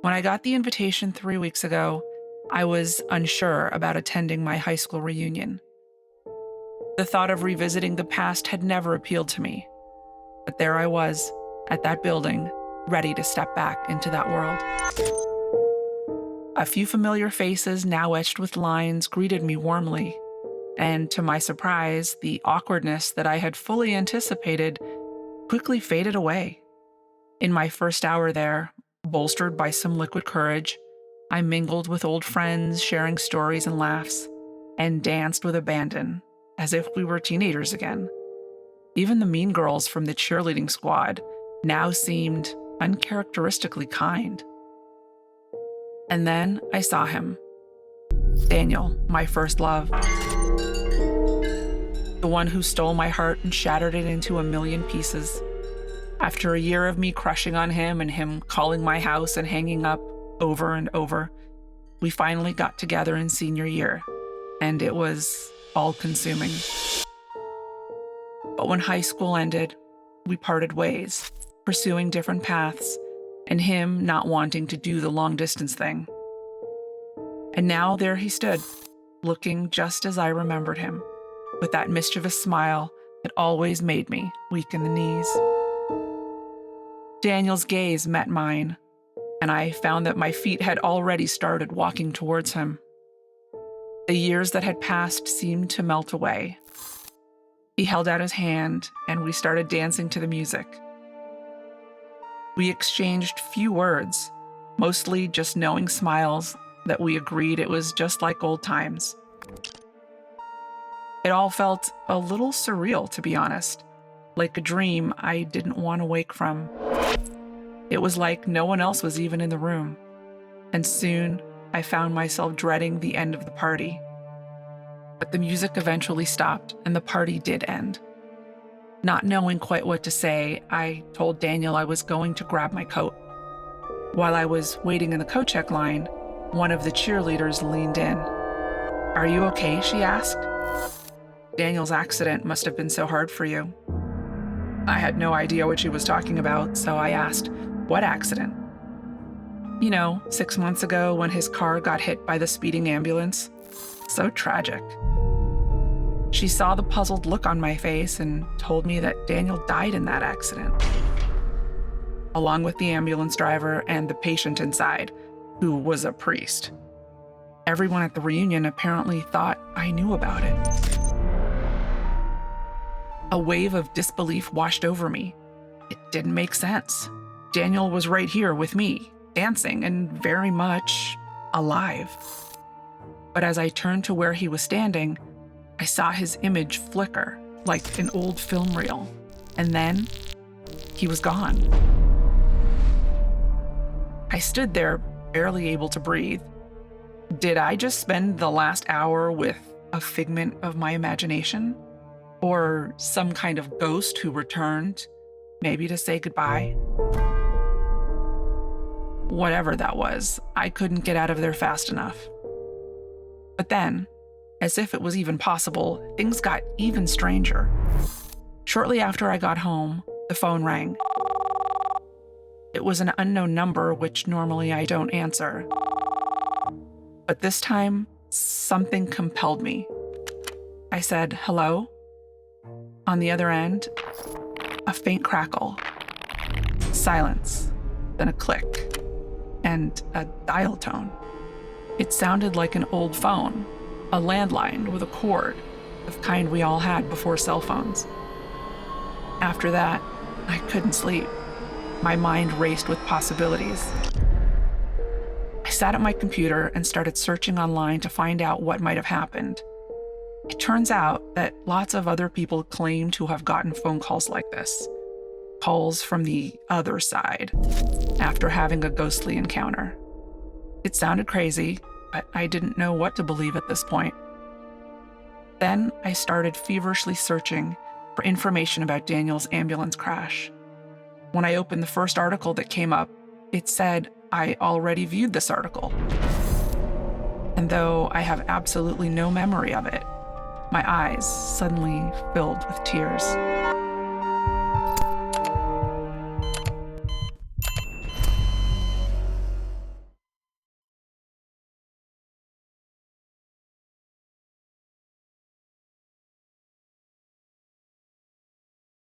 When I got the invitation 3 weeks ago, I was unsure about attending my high school reunion. The thought of revisiting the past had never appealed to me, but there I was, at that building, ready to step back into that world. A few familiar faces, now etched with lines, greeted me warmly, and to my surprise, the awkwardness that I had fully anticipated quickly faded away. In my first hour there, bolstered by some liquid courage, I mingled with old friends, sharing stories and laughs, and danced with abandon, as if we were teenagers again. Even the mean girls from the cheerleading squad now seemed uncharacteristically kind. And then I saw him. Daniel, my first love. The one who stole my heart and shattered it into a million pieces. After a year of me crushing on him and him calling my house and hanging up over and over, we finally got together in senior year, and it was all-consuming. But when high school ended, we parted ways, pursuing different paths, and him not wanting to do the long-distance thing. And now there he stood, looking just as I remembered him, with that mischievous smile that always made me weak in the knees. Daniel's gaze met mine, and I found that my feet had already started walking towards him. The years that had passed seemed to melt away. He held out his hand, and we started dancing to the music. We exchanged few words, mostly just knowing smiles that we agreed it was just like old times. It all felt a little surreal, to be honest, like a dream I didn't want to wake from. It was like no one else was even in the room, and soon I found myself dreading the end of the party. But the music eventually stopped, and the party did end. Not knowing quite what to say, I told Daniel I was going to grab my coat. While I was waiting in the coat check line, one of the cheerleaders leaned in. "Are you okay?" she asked. "Daniel's accident must have been so hard for you." I had no idea what she was talking about, so I asked, "What accident?" 6 months ago when his car got hit by the speeding ambulance. So tragic. She saw the puzzled look on my face and told me that Daniel died in that accident, along with the ambulance driver and the patient inside, who was a priest. Everyone at the reunion apparently thought I knew about it. A wave of disbelief washed over me. It didn't make sense. Daniel was right here with me, dancing and very much alive. But as I turned to where he was standing, I saw his image flicker like an old film reel, and then he was gone. I stood there, barely able to breathe. Did I just spend the last hour with a figment of my imagination? Or some kind of ghost who returned, maybe to say goodbye? Whatever that was, I couldn't get out of there fast enough. But then, as if it was even possible, things got even stranger. Shortly after I got home, the phone rang. It was an unknown number, which normally I don't answer. But this time, something compelled me. I said, "Hello?" On the other end, a faint crackle, silence, then a click, and a dial tone. It sounded like an old phone, a landline with a cord, the kind we all had before cell phones. After that, I couldn't sleep. My mind raced with possibilities. I sat at my computer and started searching online to find out what might have happened. It turns out that lots of other people claim to have gotten phone calls like this, calls from the other side, after having a ghostly encounter. It sounded crazy, but I didn't know what to believe at this point. Then I started feverishly searching for information about Daniel's ambulance crash. When I opened the first article that came up, it said I already viewed this article. And though I have absolutely no memory of it, my eyes suddenly filled with tears.